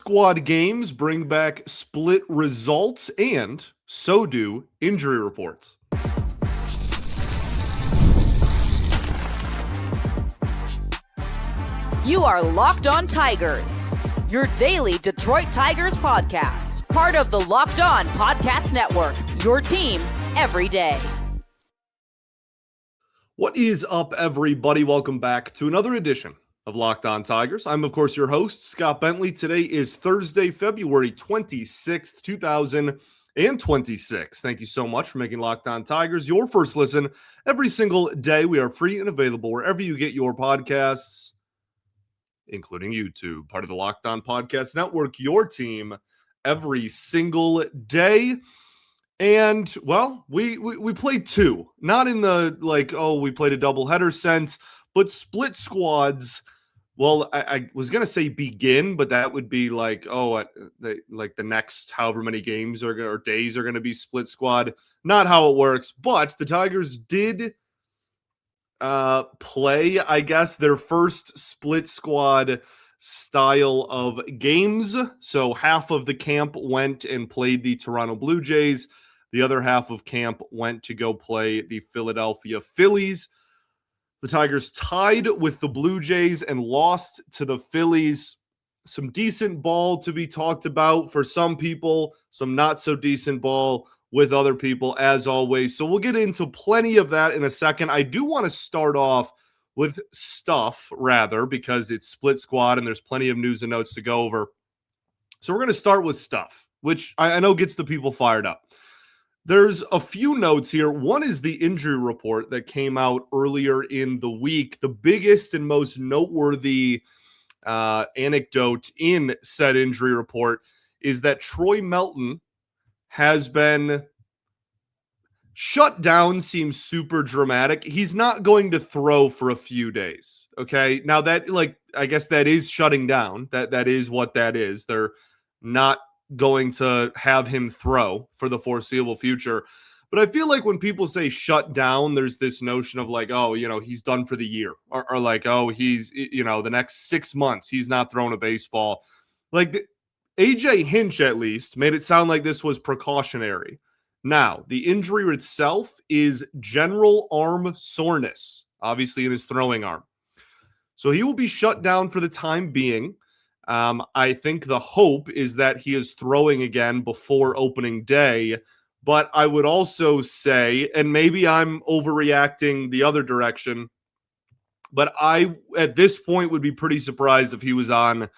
squad games bring back split results, and so do injury reports. You are Locked On Tigers, your daily Detroit Tigers podcast. Part of the Locked On Podcast Network, your team every day. What is up, everybody? Welcome back to another edition of Locked On Tigers. I'm, of course, your host, Scott Bentley. Today is Thursday, February 26th, 2026. Thank you so much for making Locked On Tigers your first listen every single day. We are free and available wherever you get your podcasts, including YouTube, part of the Locked On Podcast Network, your team every single day. And, well, we played two, not in the, we played a doubleheader sense, but split squads. Well, I was going to say begin, but that would be the next however many games or days are going to be split squad. Not how it works, but the Tigers did play, I guess, their first split squad style of games. So half of the camp went and played the Toronto Blue Jays. The other half of camp went to go play the Philadelphia Phillies. The Tigers tied with the Blue Jays and lost to the Phillies. Some decent ball to be talked about for some people, some not so decent ball with other people, as always. So we'll get into plenty of that in a second. I do want to start off with stuff, rather, because it's split squad and there's plenty of news and notes to go over. So we're going to start with stuff, which I know gets the people fired up. There's a few notes here. One is the injury report that came out earlier in the week. The biggest and most noteworthy anecdote in said injury report is that Troy Melton has been shut down. Seems super dramatic. He's not going to throw for a few days. Okay. Now that, I guess that is shutting down. That is what that is. They're not going to have him throw for the foreseeable future. But I feel like when people say shut down, there's this notion of he's done for the year, or he's, the next 6 months, he's not throwing a baseball. AJ Hinch, at least, made it sound like this was precautionary. Now, the injury itself is general arm soreness, obviously in his throwing arm. So he will be shut down for the time being. I think the hope is that he is throwing again before opening day. But I would also say, and maybe I'm overreacting the other direction, but I, at this point, would be pretty surprised if he was on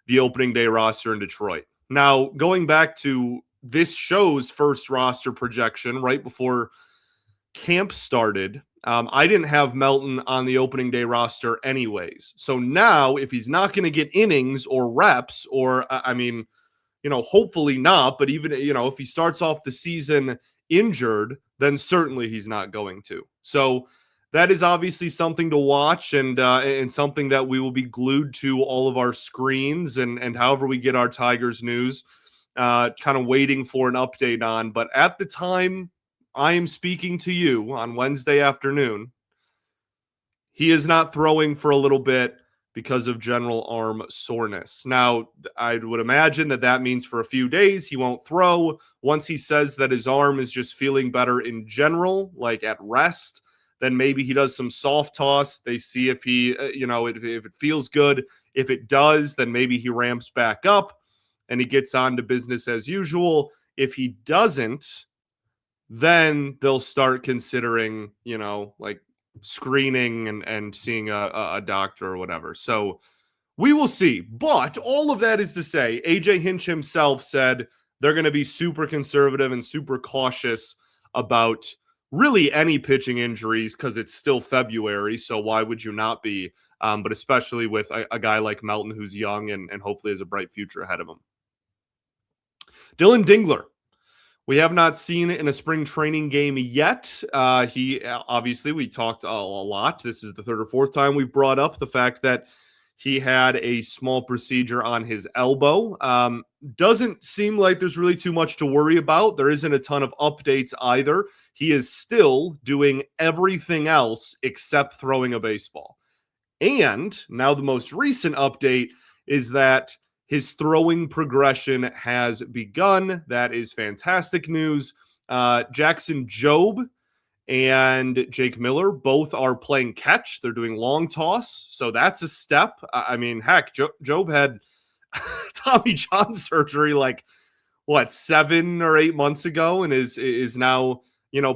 the opening day roster in Detroit. Now, going back to this show's first roster projection right before camp started, I didn't have Melton on the opening day roster anyways. So now, if he's not going to get innings or reps, or hopefully not, but even, if he starts off the season injured, then certainly he's not going to. So that is obviously something to watch, and something that we will be glued to all of our screens and however we get our Tigers news, kind of waiting for an update on. But at the time I am speaking to you on Wednesday afternoon, he is not throwing for a little bit because of general arm soreness. Now, I would imagine that means for a few days he won't throw. Once he says that his arm is just feeling better in general, like at rest, then maybe he does some soft toss. They see if he, if it feels good. If it does, then maybe he ramps back up and he gets on to business as usual. If he doesn't, then they'll start considering, screening and seeing a doctor or whatever. So we will see. But all of that is to say, AJ Hinch himself said they're going to be super conservative and super cautious about really any pitching injuries because it's still February. So why would you not be? But especially with a guy like Melton who's young and hopefully has a bright future ahead of him. Dylan Dingler. We have not seen it in a spring training game yet. He obviously, we talked a lot. This is the third or fourth time we've brought up the fact that he had a small procedure on his elbow. Doesn't seem like there's really too much to worry about. There isn't a ton of updates either. He is still doing everything else except throwing a baseball. And now the most recent update is that his throwing progression has begun. That is fantastic news. Jackson Jobe and Jake Miller both are playing catch. They're doing long toss, so that's a step. I mean, heck, Jobe had Tommy John surgery like 7 or 8 months ago, and is now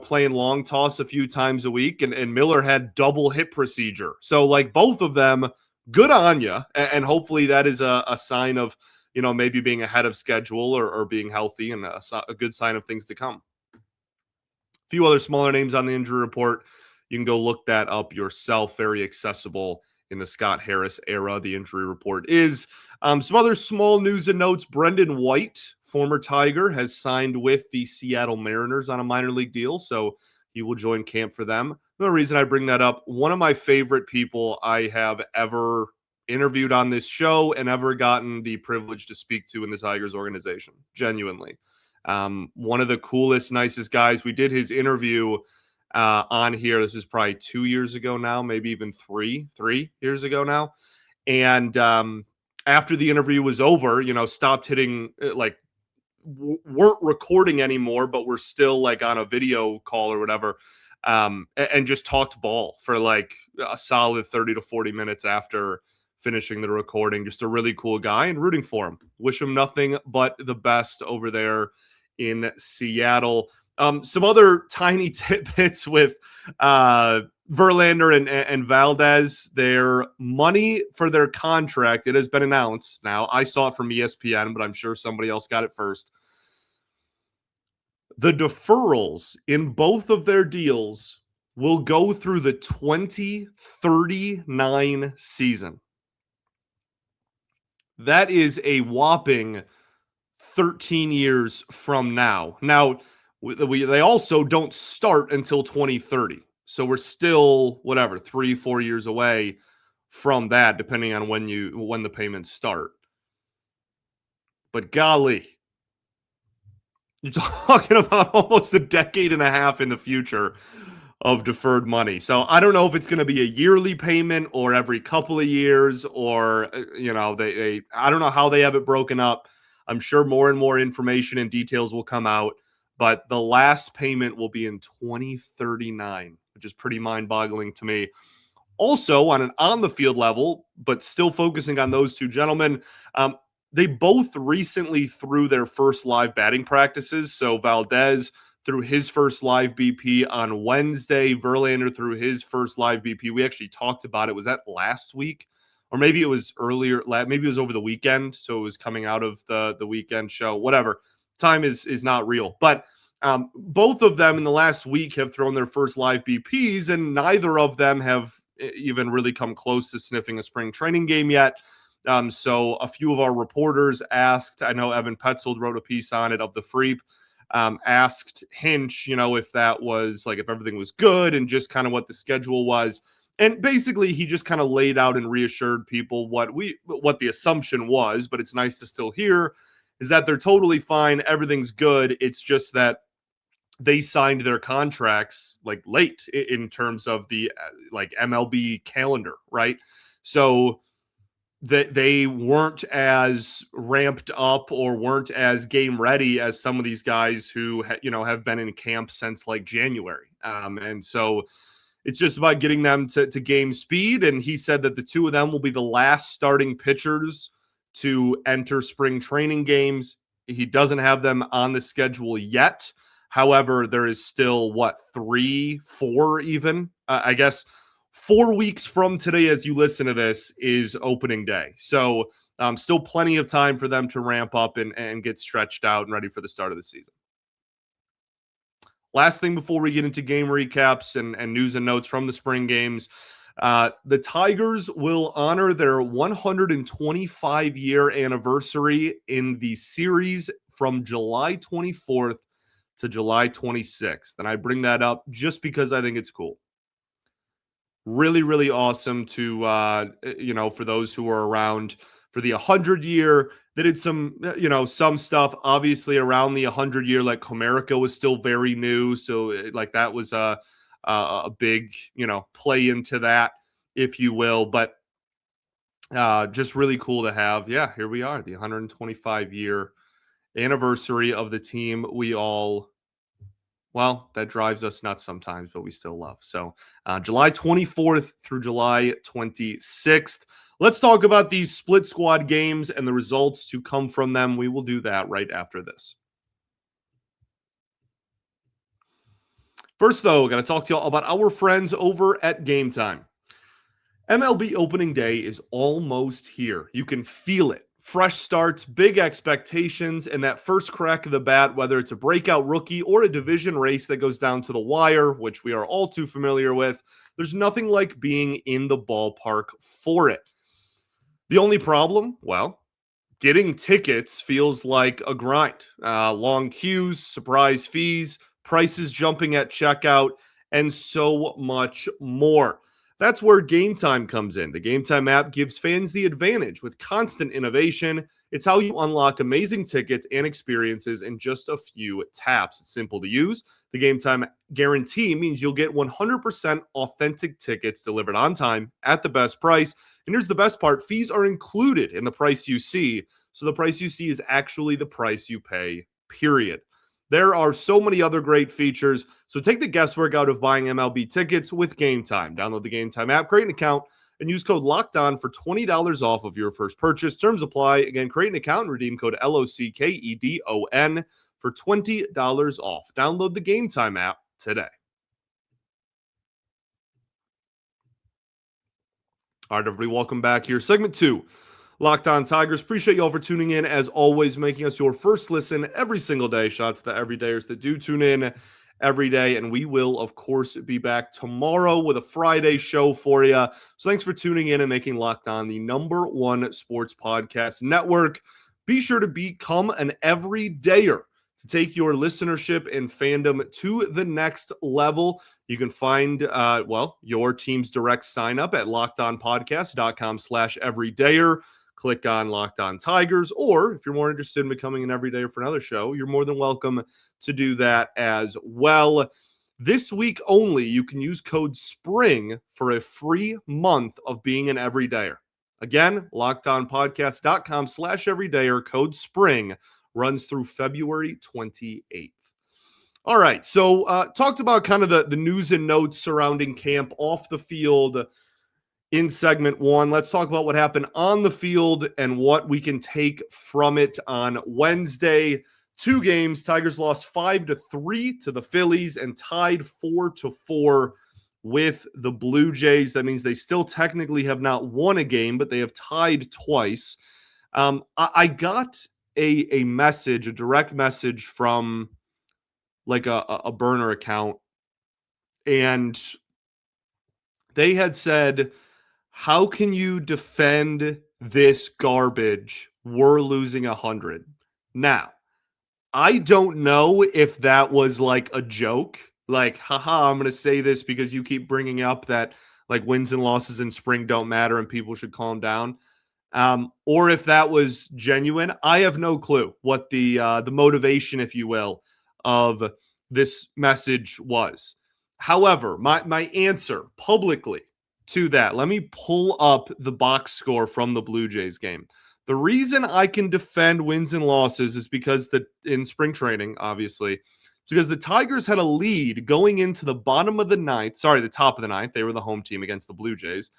playing long toss a few times a week. And Miller had double hip procedure, so like both of them, good on you, and hopefully that is a sign of maybe being ahead of schedule or being healthy, and a good sign of things to come. A few other smaller names on the injury report. You can go look that up yourself. Very accessible in the Scott Harris era. The injury report is. Some other small news and notes. Brendan White, former Tiger, has signed with the Seattle Mariners on a minor league deal, so he will join camp for them. The reason I bring that up, one of my favorite people I have ever interviewed on this show and ever gotten the privilege to speak to in the Tigers organization. Genuinely. One of the coolest, nicest guys. We did his interview on here. This is probably 2 years ago now, maybe even three years ago now. And after the interview was over, stopped hitting, weren't recording anymore, but we're still like on a video call or whatever. And just talked ball for like a solid 30 to 40 minutes after finishing the recording. Just a really cool guy, and rooting for him. Wish him nothing but the best over there in Seattle. Some other tiny tidbits with Verlander and Valdez. Their money for their contract, it has been announced now. I saw it from ESPN, but I'm sure somebody else got it first. The deferrals in both of their deals will go through the 2039 season. That is a whopping 13 years from now. Now, they also don't start until 2030. So we're still, 3-4 years away from that, depending on when the payments start. But golly, you're talking about almost a decade and a half in the future of deferred money. So I don't know if it's going to be a yearly payment or every couple of years, or I don't know how they have it broken up. I'm sure more and more information and details will come out, but the last payment will be in 2039, which is pretty mind-boggling to me. Also, on an on-the-field level, but still focusing on those two gentlemen, they both recently threw their first live batting practices. So Valdez threw his first live BP on Wednesday. Verlander threw his first live BP. We actually talked about it. Was that last week? Or maybe it was earlier. Maybe it was over the weekend. So it was coming out of the weekend show. Whatever. Time is not real. But both of them in the last week have thrown their first live BPs, and neither of them have even really come close to sniffing a spring training game yet. So a few of our reporters asked, I know Evan Petzold wrote a piece on it of the Freep, asked Hinch, if that was if everything was good and just kind of what the schedule was. And basically he just kind of laid out and reassured people what the assumption was, but it's nice to still hear is that they're totally fine. Everything's good. It's just that they signed their contracts late in terms of the MLB calendar, right? So that they weren't as ramped up or weren't as game ready as some of these guys who have been in camp since January. And so it's just about getting them to game speed. And he said that the two of them will be the last starting pitchers to enter spring training games. He doesn't have them on the schedule yet. However, there is still 3, 4 even, I guess 4 weeks from today, as you listen to this, is opening day. So still plenty of time for them to ramp up and get stretched out and ready for the start of the season. Last thing before we get into game recaps and news and notes from the spring games, the Tigers will honor their 125-year anniversary in the series from July 24th to July 26th. And I bring that up just because I think it's cool. Really, really awesome to, for those who are around for the 100-year. They did some, some stuff obviously around the 100-year, Comerica was still very new. So that was a big, play into that, if you will. But Just really cool to have. Yeah, here we are, the 125-year anniversary of the team we all, well, that drives us nuts sometimes, but we still love. So July 24th through July 26th. Let's talk about these split squad games and the results to come from them. We will do that right after this. First, though, got to talk to y'all about our friends over at Game Time. MLB opening day is almost here. You can feel it. Fresh starts, big expectations, and that first crack of the bat, whether it's a breakout rookie or a division race that goes down to the wire, which we are all too familiar with, there's nothing like being in the ballpark for it. The only problem, well, getting tickets feels like a grind. Long queues, surprise fees, prices jumping at checkout, and so much more. That's where Game Time comes in. The Game Time app gives fans the advantage with constant innovation. It's how you unlock amazing tickets and experiences in just a few taps. It's simple to use. The Game Time guarantee means you'll get 100% authentic tickets delivered on time at the best price. And here's the best part. Fees are included in the price you see. So the price you see is actually the price you pay, period. There are so many other great features. So take the guesswork out of buying MLB tickets with Game Time. Download the Game Time app, create an account, and use code LOCKEDON for $20 off of your first purchase. Terms apply. Again, create an account and redeem code LOCKEDON for $20 off. Download the Game Time app today. All right, everybody, welcome back here. Segment 2. Locked On Tigers. Appreciate y'all for tuning in. As always, making us your first listen every single day. Shout out to the everydayers that do tune in every day. And we will, of course, be back tomorrow with a Friday show for you. So thanks for tuning in and making Locked On the #1 sports podcast network. Be sure to become an everydayer to take your listenership and fandom to the next level. You can find, your team's direct sign up at lockedonpodcast.com/everydayer. Click on Locked On Tigers, or if you're more interested in becoming an everydayer for another show, you're more than welcome to do that as well. This week only, you can use code SPRING for a free month of being an everydayer. Again, lockedonpodcast.com/everydayer, code SPRING runs through February 28th. All right, so talked about kind of the news and notes surrounding camp off the field in segment 1. Let's talk about what happened on the field and what we can take from it on Wednesday. 2 games. Tigers lost 5-3 to the Phillies and tied 4-4 with the Blue Jays. That means they still technically have not won a game, but they have tied twice. I got a message, a direct message from like a burner account, and they had said, how can you defend this garbage? We're losing 100. Now, I don't know if that was like a joke. Like, haha, I'm going to say this because you keep bringing up that like wins and losses in spring don't matter and people should calm down. Or if that was genuine. I have no clue what the motivation, if you will, of this message was. However, my answer publicly to that, let me pull up the box score from the Blue Jays game. The reason I can defend wins and losses is because in spring training, obviously, because the Tigers had a lead going into the top of the ninth. They were the home team against the Blue Jays.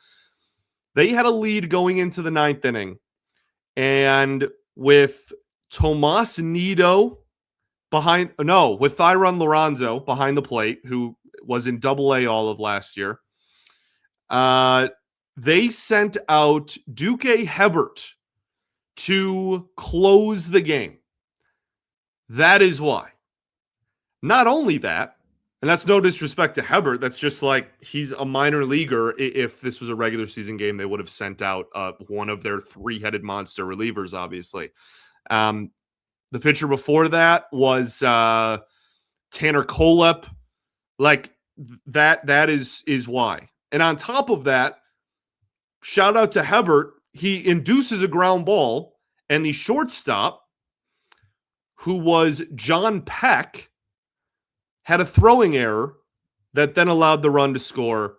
They had a lead going into the 9th inning. And with Tomas Nido with Thyron Laronzo behind the plate, who was in Double-A all of last year, they sent out Duque Hebert to close the game. That is why. Not only that, and that's no disrespect to Hebert, that's just like he's a minor leaguer. If this was a regular season game, they would have sent out one of their 3-headed monster relievers, obviously. The pitcher before that was Tanner Kolep. Like that is why. And on top of that, shout out to Hebert. He induces a ground ball, and the shortstop, who was John Peck, had a throwing error that then allowed the run to score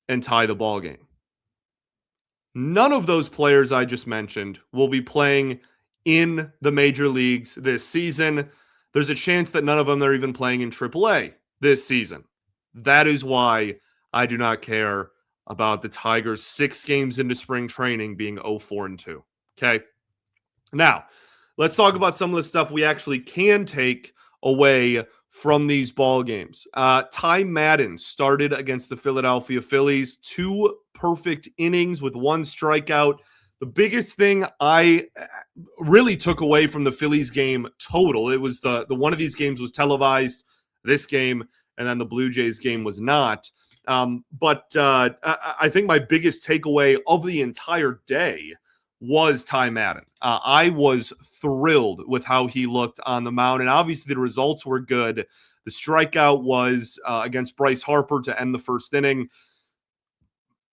and tie the ball game. None of those players I just mentioned will be playing in the major leagues this season. There's a chance that none of them are even playing in AAA this season. That is why I do not care about the Tigers 6 games into spring training being 0-4-2. Okay. Now, let's talk about some of the stuff we actually can take away from these ball games. Ty Madden started against the Philadelphia Phillies, 2 perfect innings with 1 strikeout. The biggest thing I really took away from the Phillies game total, it was the one of these games was televised, this game, and then the Blue Jays game was not. But I think my biggest takeaway of the entire day was Ty Madden. I was thrilled with how he looked on the mound, and obviously the results were good. The strikeout was against Bryce Harper to end the first inning.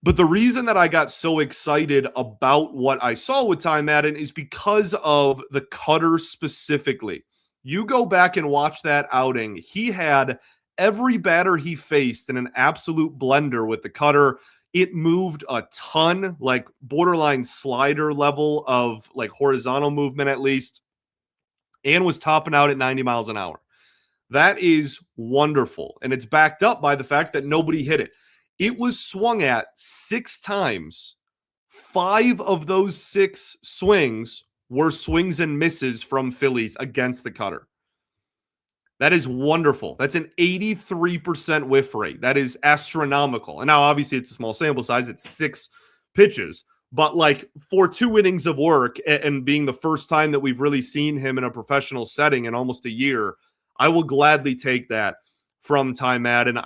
But the reason that I got so excited about what I saw with Ty Madden is because of the cutter specifically. You go back and watch that outing. He had every batter he faced in an absolute blender with the cutter. It moved a ton, like borderline slider level of like horizontal movement at least, and was topping out at 90 miles an hour. That is wonderful. And it's backed up by the fact that nobody hit it. It was swung at 6 times. 5 of those 6 swings were swings and misses from Phillies against the cutter. That is wonderful. That's an 83% whiff rate. That is astronomical. And now, obviously, it's a small sample size. It's 6 pitches. But, like, for 2 innings of work and being the first time that we've really seen him in a professional setting in almost a year, I will gladly take that from Ty Madden.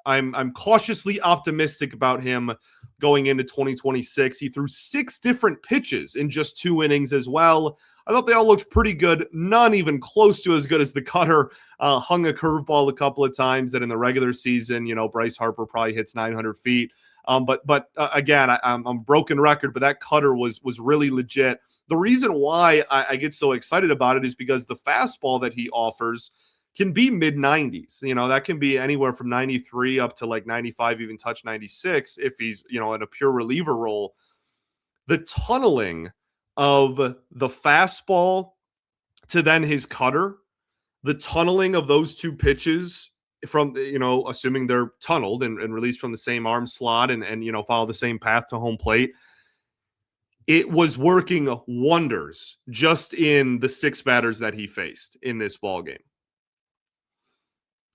I'm cautiously optimistic about him going into 2026. He threw 6 different pitches in just 2 innings as well. I thought they all looked pretty good. None even close to as good as the cutter. Hung a curveball a couple of times that in the regular season, Bryce Harper probably hits 900 feet. But again, I'm a broken record, but that cutter was really legit. The reason why I get so excited about it is because the fastball that he offers can be mid-90s. That can be anywhere from 93 up to like 95, even touch 96 if he's, in a pure reliever role. The tunneling of the fastball to then his cutter, the tunneling of those 2 pitches from, assuming they're tunneled and released from the same arm slot and follow the same path to home plate, it was working wonders just in the 6 batters that he faced in this ball game.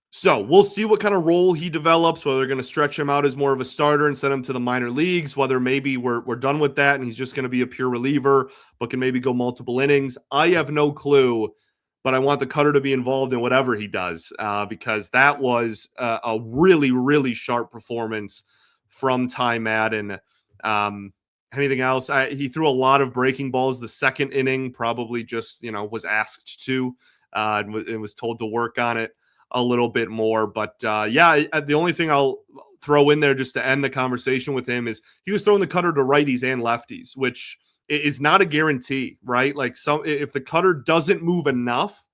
So we'll see what kind of role he develops, whether they're going to stretch him out as more of a starter and send him to the minor leagues, whether maybe we're done with that and he's just going to be a pure reliever, but can maybe go multiple innings. I have no clue, but I want the cutter to be involved in whatever he does because that was a really, really sharp performance from Ty Madden. Anything else? He threw a lot of breaking balls the second inning, probably just, was asked to and was told to work on it a little bit more. But the only thing I'll throw in there just to end the conversation with him is he was throwing the cutter to righties and lefties, which is not a guarantee, right? Like if the cutter doesn't move enough,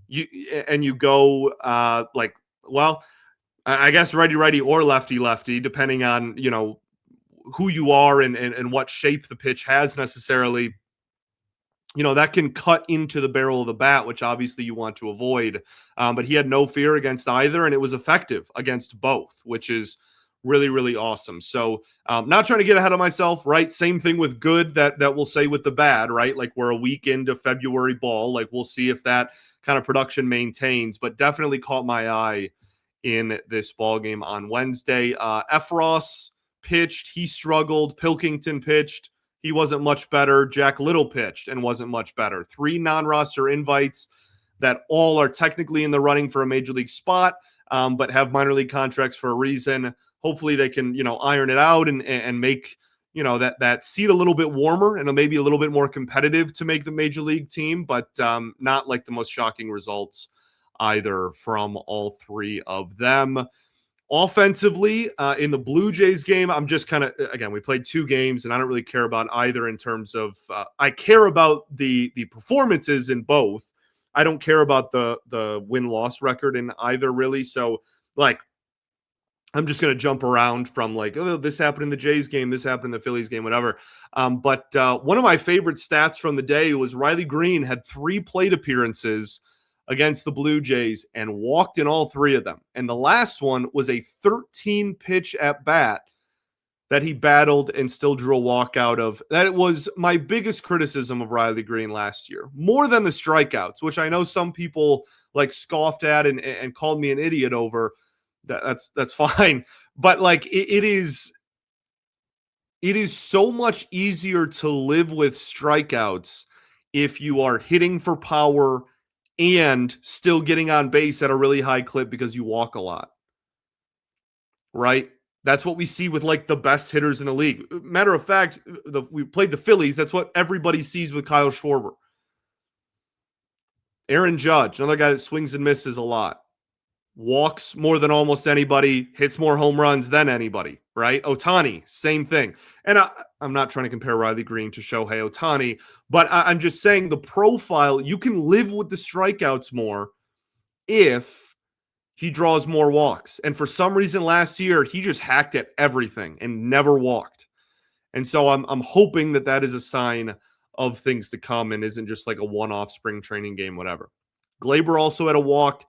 you go I guess righty or lefty, depending on who you are and what shape the pitch has necessarily. That can cut into the barrel of the bat, which obviously you want to avoid. But he had no fear against either, and it was effective against both, which is really, really awesome. So not trying to get ahead of myself, right? Same thing with good that we'll say with the bad, right? Like we're a week into February ball. Like we'll see if that kind of production maintains, but definitely caught my eye in this ball game on Wednesday. Efros pitched. He struggled. Pilkington pitched. He wasn't much better. Jack Little pitched and wasn't much better. 3 non-roster invites that all are technically in the running for a major league spot, but have minor league contracts for a reason. Hopefully they can, iron it out and make, that seat a little bit warmer and maybe a little bit more competitive to make the major league team, but not like the most shocking results either from all 3 of them. Offensively, in the Blue Jays game, I'm just kind of, again, we played 2 games, and I don't really care about either in terms of, I care about the performances in both. I don't care about the win-loss record in either, really. So, like, I'm just going to jump around from like, oh, this happened in the Jays game, this happened in the Phillies game, whatever. But one of my favorite stats from the day was Riley Greene had 3 plate appearances against the Blue Jays and walked in all 3 of them. And the last one was a 13 pitch at bat that he battled and still drew a walk out of. That was my biggest criticism of Riley Greene last year, more than the strikeouts, which I know some people like scoffed at and called me an idiot over. That's fine. But like it is so much easier to live with strikeouts if you are hitting for power and still getting on base at a really high clip because you walk a lot. Right? That's what we see with like the best hitters in the league. Matter of fact, we played the Phillies. That's what everybody sees with Kyle Schwarber. Aaron Judge, another guy that swings and misses a lot. Walks more than almost anybody, hits more home runs than anybody, right? Ohtani, same thing. And I'm not trying to compare Riley Greene to Shohei Ohtani, but I'm just saying the profile, you can live with the strikeouts more if he draws more walks. And for some reason last year, he just hacked at everything and never walked. And so I'm hoping that is a sign of things to come and isn't just like a one-off spring training game, whatever. Glaber also had a walk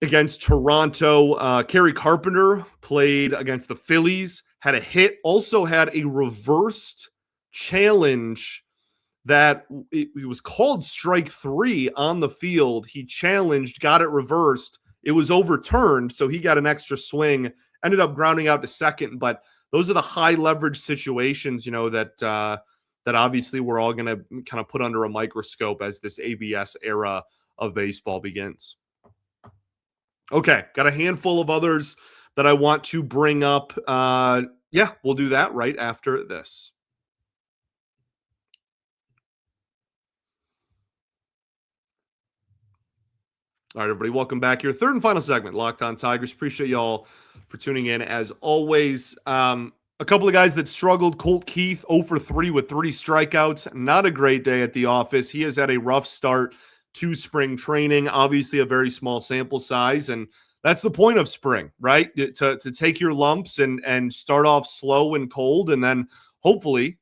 against Toronto. Kerry Carpenter played against the Phillies, had a hit, also had a reversed challenge that it was called strike 3 on the field. He challenged, got it reversed. It was overturned, so he got an extra swing, ended up grounding out to second. But those are the high leverage situations, that obviously we're all going to kind of put under a microscope as this ABS era of baseball begins. Okay, got a handful of others that I want to bring up. We'll do that right after this. All right, everybody, welcome back here. Third and final segment, Locked On Tigers. Appreciate y'all for tuning in as always. A couple of guys that struggled. Colt Keith, 0 for 3 with 3 strikeouts. Not a great day at the office. He has had a rough start to spring training. Obviously, a very small sample size, and that's the point of spring, right? To take your lumps and start off slow and cold, and then hopefully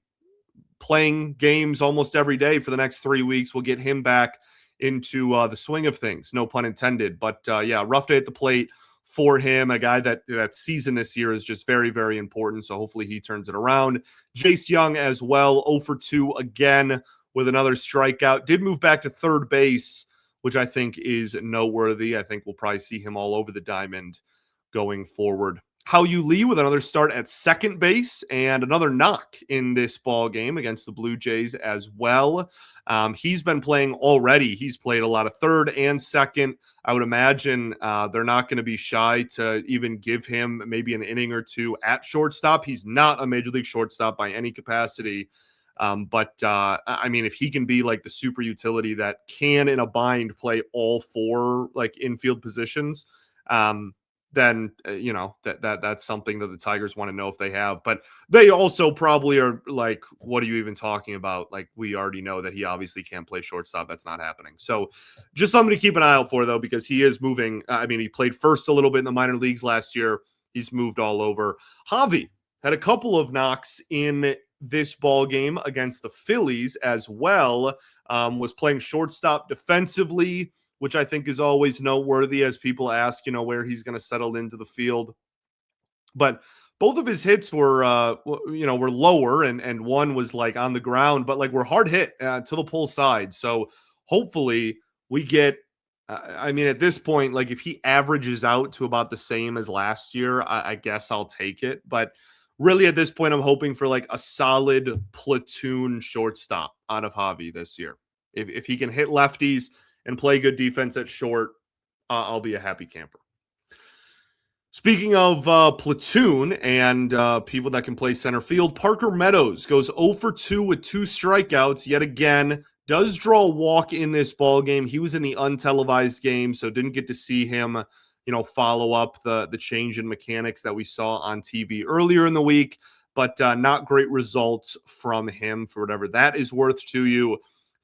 playing games almost every day for the next 3 weeks will get him back into the swing of things, no pun intended. But rough day at the plate for him. A guy that season this year is just very, very important. So hopefully he turns it around. Jace Young as well, 0 for 2 again with another strikeout. Did move back to third base, which I think is noteworthy. I think we'll probably see him all over the diamond going forward. Ha-Yoo Lee with another start at second base and another knock in this ball game against the Blue Jays as well. He's been playing already. He's played a lot of third and second. I would imagine they're not going to be shy to even give him maybe an inning or two at shortstop. He's not a major league shortstop by any capacity. If he can be like the super utility that can in a bind play all 4 like infield positions, then that's something that the Tigers want to know if they have. But they also probably are like, what are you even talking about? Like, we already know that he obviously can't play shortstop. That's not happening. So just something to keep an eye out for, though, because he is moving. He played first a little bit in the minor leagues last year. He's moved all over. Javi had a couple of knocks in this ball game against the Phillies as well. Was playing shortstop defensively, which I think is always noteworthy as people ask, where he's going to settle into the field. But both of his hits were lower, and one was like on the ground, but like were hard hit to the pull side. So hopefully we get, at this point, like if he averages out to about the same as last year, I guess I'll take it. But really at this point, I'm hoping for like a solid platoon shortstop out of Javi this year. If he can hit lefties and play good defense at short, I'll be a happy camper. Speaking of platoon and people that can play center field, Parker Meadows goes 0 for 2 with 2 strikeouts yet again. Does draw a walk in this ball game. He was in the untelevised game, so didn't get to see him, follow up the change in mechanics that we saw on TV earlier in the week. But not great results from him for whatever that is worth to you.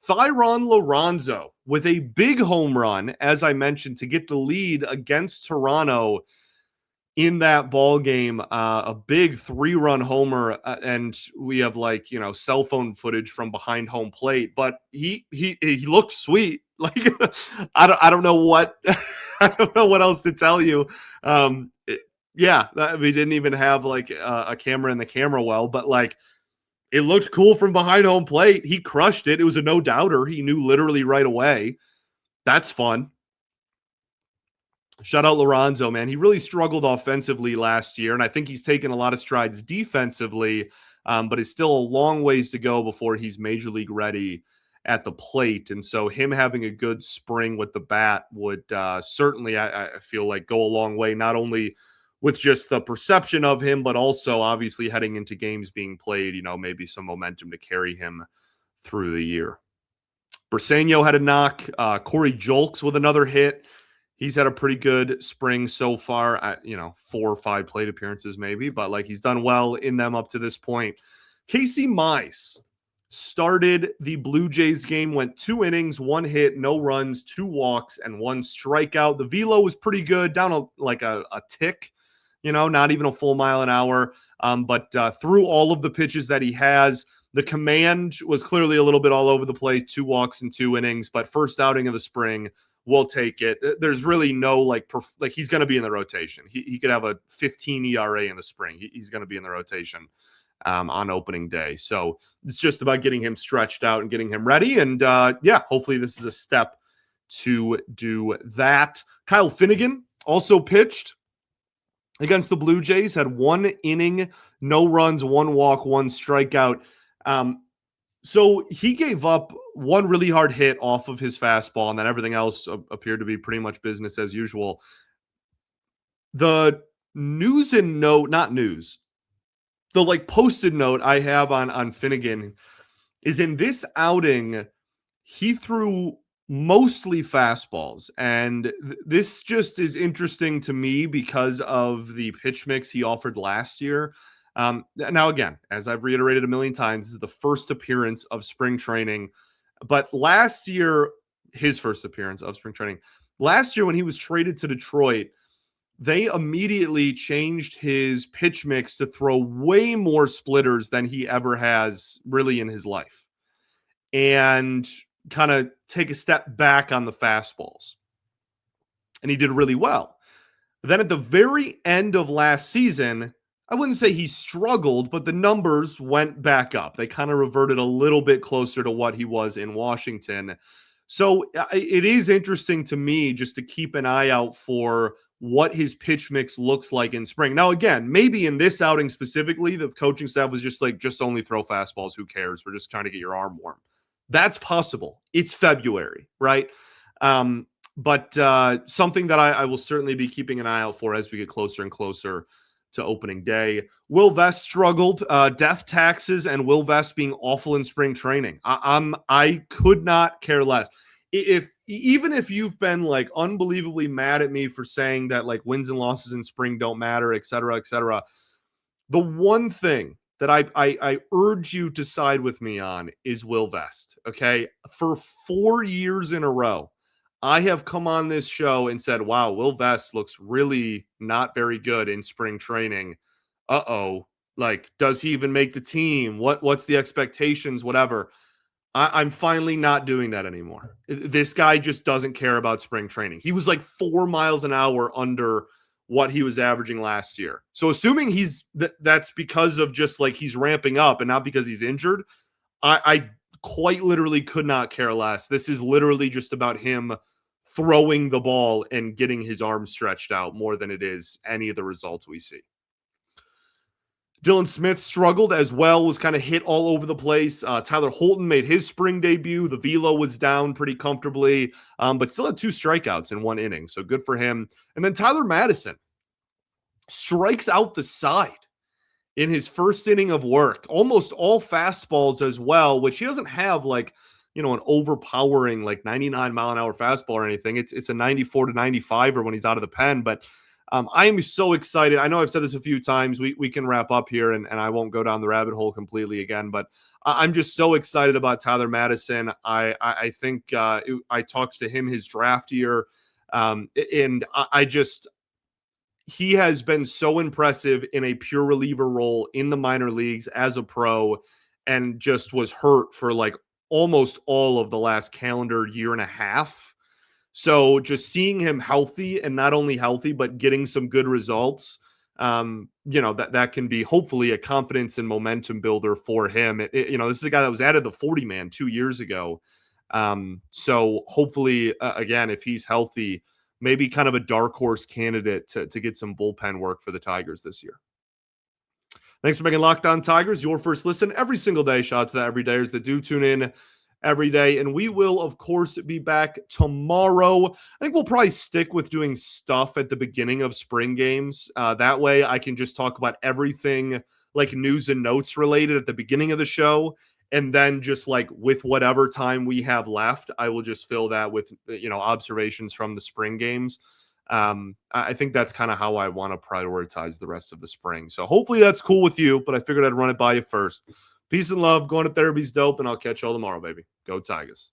Thyron Laronzo with a big home run, as I mentioned, to get the lead against Toronto. in that ball game, a big 3-run homer, and we have cell phone footage from behind home plate. But he looked sweet. Like I don't know what I don't know what else to tell you. We didn't even have a camera in the camera well, but it looked cool from behind home plate. He crushed it. It was a no doubter. He knew literally right away. That's fun. Shout out Laronzo, man. He really struggled offensively last year, and I think he's taken a lot of strides defensively, but it's still a long ways to go before he's major league ready at the plate. And so him having a good spring with the bat would certainly, I feel like, go a long way, not only with just the perception of him, but also obviously heading into games being played, maybe some momentum to carry him through the year. Briseño had a knock. Corey Julks with another hit. He's had a pretty good spring so far at, 4 or 5 plate appearances maybe, but he's done well in them up to this point. Casey Mize started the Blue Jays game, went 2 innings, 1 hit, no runs, 2 walks, and 1 strikeout. The velo was pretty good, down a tick, not even a full mile an hour. But through all of the pitches that he has, the command was clearly a little bit all over the place, 2 walks in 2 innings, but first outing of the spring, we'll take it. There's really no he's going to be in the rotation. He could have a 15 ERA in the spring. He's going to be in the rotation on opening day. So it's just about getting him stretched out and getting him ready. And hopefully this is a step to do that. Kyle Finnegan also pitched against the Blue Jays, had 1 inning, no runs, 1 walk, 1 strikeout. So he gave up 1 really hard hit off of his fastball, and then everything else appeared to be pretty much business as usual. The posted note I have on Finnegan is in this outing, he threw mostly fastballs. And this just is interesting to me because of the pitch mix he offered last year. Now, again, as I've reiterated a million times, this is the first appearance of spring training. But last year, his first appearance of spring training, last year when he was traded to Detroit, they immediately changed his pitch mix to throw way more splitters than he ever has really in his life, and kind of take a step back on the fastballs. And he did really well. Then at the very end of last season, I wouldn't say he struggled, but the numbers went back up. They kind of reverted a little bit closer to what he was in Washington. So it is interesting to me just to keep an eye out for what his pitch mix looks like in spring. Now, again, maybe in this outing specifically, the coaching staff was just only throw fastballs. Who cares? We're just trying to get your arm warm. That's possible. It's February, right? But something that I will certainly be keeping an eye out for as we get closer and closer to opening day. Will Vest struggled, death taxes and Will Vest being awful in spring training. I could not care less. Even if you've been unbelievably mad at me for saying that wins and losses in spring don't matter, et cetera, the one thing that I urge you to side with me on is Will Vest. Okay. For 4 years in a row, I have come on this show and said, wow, Will Vest looks really not very good in spring training. Does he even make the team? What's the expectations? Whatever. I'm finally not doing that anymore. This guy just doesn't care about spring training. He was 4 miles an hour under what he was averaging last year. So assuming that's because of just he's ramping up and not because he's injured, I quite literally could not care less. This is literally just about him throwing the ball and getting his arm stretched out more than it is any of the results we see. Dylan Smith struggled as well, was kind of hit all over the place. Tyler Holton made his spring debut. The velo was down pretty comfortably, but still had 2 strikeouts in 1 inning. So good for him. And then Tyler Madison strikes out the side in his first inning of work. Almost all fastballs as well, which he doesn't have an overpowering 99 mile an hour fastball or anything. It's a 94 to 95 or when he's out of the pen. But I am so excited. I know I've said this a few times. We can wrap up here and I won't go down the rabbit hole completely again, but I'm just so excited about Tyler Madison. I think I talked to him his draft year. And he has been so impressive in a pure reliever role in the minor leagues as a pro, and just was hurt for like almost all of the last calendar year and a half. So just seeing him healthy, and not only healthy, but getting some good results, that can be hopefully a confidence and momentum builder for him. This is a guy that was added the 40-man 2 years ago. So hopefully, again, if he's healthy, maybe kind of a dark horse candidate to get some bullpen work for the Tigers this year. Thanks for making Locked On Tigers your first listen every single day. Shout out to the everydayers that do tune in every day. And we will, of course, be back tomorrow. I think we'll probably stick with doing stuff at the beginning of spring games. That way I can just talk about everything like news and notes related at the beginning of the show. And then just like with whatever time we have left, I will just fill that with, observations from the spring games. I think that's kind of how I want to prioritize the rest of the spring. So hopefully that's cool with you, but I figured I'd run it by you first. Peace and love. Going to therapy's dope, and I'll catch y'all tomorrow, baby. Go Tigers.